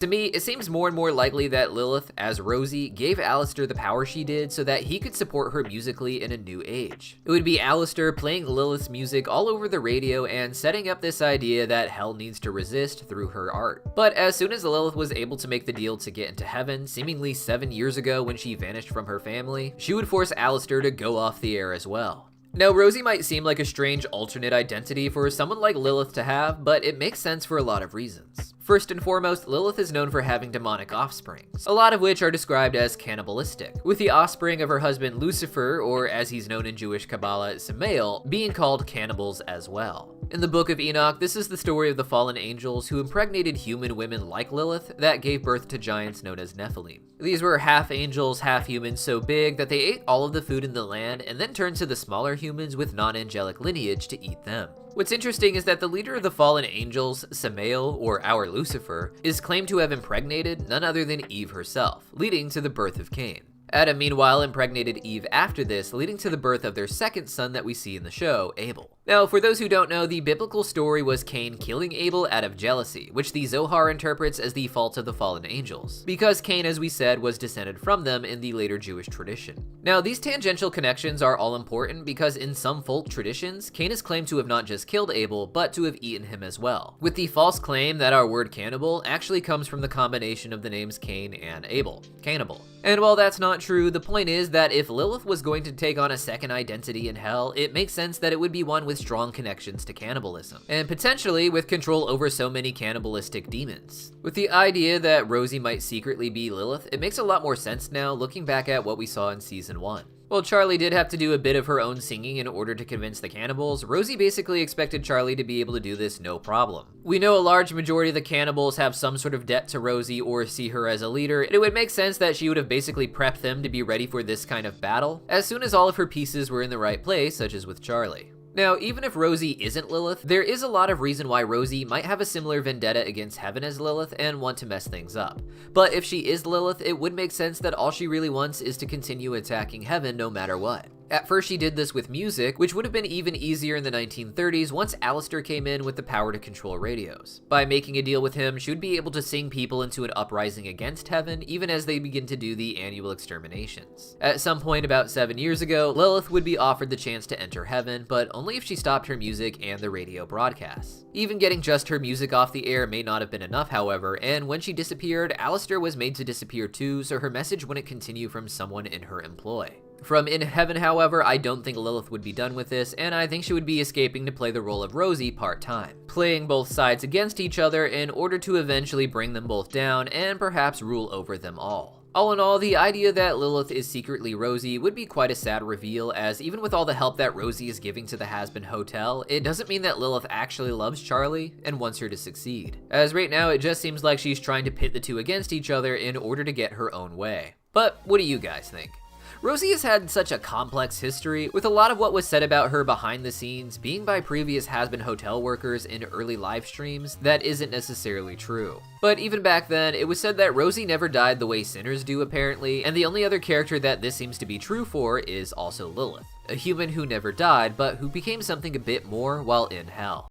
To me, it seems more and more likely that Lilith, as Rosie, gave Alastor the power she did so that he could support her musically in a new age. It would be Alastor playing Lilith's music all over the radio and setting up this idea that hell needs to resist through her art. But as soon as Lilith was able to make the deal to get into heaven, seemingly 7 years ago when she vanished from her family, she would force Alastor to go off the air as well. Now, Rosie might seem like a strange alternate identity for someone like Lilith to have, but it makes sense for a lot of reasons. First and foremost, Lilith is known for having demonic offsprings, a lot of which are described as cannibalistic, with the offspring of her husband Lucifer, or as he's known in Jewish Kabbalah, Samael, being called cannibals as well. In the Book of Enoch, this is the story of the fallen angels who impregnated human women like Lilith that gave birth to giants known as Nephilim. These were half angels, half humans so big that they ate all of the food in the land and then turned to the smaller humans with non-angelic lineage to eat them. What's interesting is that the leader of the fallen angels, Samael, or our Lucifer, is claimed to have impregnated none other than Eve herself, leading to the birth of Cain. Adam, meanwhile, impregnated Eve after this, leading to the birth of their second son that we see in the show, Abel. Now, for those who don't know, the biblical story was Cain killing Abel out of jealousy, which the Zohar interprets as the fault of the fallen angels, because Cain, as we said, was descended from them in the later Jewish tradition. Now, these tangential connections are all important because in some folk traditions, Cain is claimed to have not just killed Abel, but to have eaten him as well, with the false claim that our word cannibal actually comes from the combination of the names Cain and Abel, cannibal. And while that's not true, the point is that if Lilith was going to take on a second identity in hell, it makes sense that it would be one with strong connections to cannibalism, and potentially with control over so many cannibalistic demons. With the idea that Rosie might secretly be Lilith, it makes a lot more sense now looking back at what we saw in season 1. While Charlie did have to do a bit of her own singing in order to convince the cannibals, Rosie basically expected Charlie to be able to do this no problem. We know a large majority of the cannibals have some sort of debt to Rosie or see her as a leader, and it would make sense that she would have basically prepped them to be ready for this kind of battle as soon as all of her pieces were in the right place, such as with Charlie. Now, even if Rosie isn't Lilith, there is a lot of reason why Rosie might have a similar vendetta against Heaven as Lilith and want to mess things up. But if she is Lilith, it would make sense that all she really wants is to continue attacking Heaven no matter what. At first she did this with music, which would have been even easier in the 1930s once Alastor came in with the power to control radios. By making a deal with him, she would be able to sing people into an uprising against Heaven, even as they begin to do the annual exterminations. At some point about 7 years ago, Lilith would be offered the chance to enter Heaven, but only if she stopped her music and the radio broadcasts. Even getting just her music off the air may not have been enough, however, and when she disappeared, Alastor was made to disappear too, so her message wouldn't continue from someone in her employ. From In Heaven, however, I don't think Lilith would be done with this, and I think she would be escaping to play the role of Rosie part-time, playing both sides against each other in order to eventually bring them both down and perhaps rule over them all. All in all, the idea that Lilith is secretly Rosie would be quite a sad reveal, as even with all the help that Rosie is giving to the Hazbin Hotel, it doesn't mean that Lilith actually loves Charlie and wants her to succeed. As right now, it just seems like she's trying to pit the two against each other in order to get her own way. But what do you guys think? Rosie has had such a complex history, with a lot of what was said about her behind the scenes being by previous Hazbin Hotel workers in early live streams that isn't necessarily true. But even back then, it was said that Rosie never died the way sinners do apparently, and the only other character that this seems to be true for is also Lilith, a human who never died, but who became something a bit more while in hell.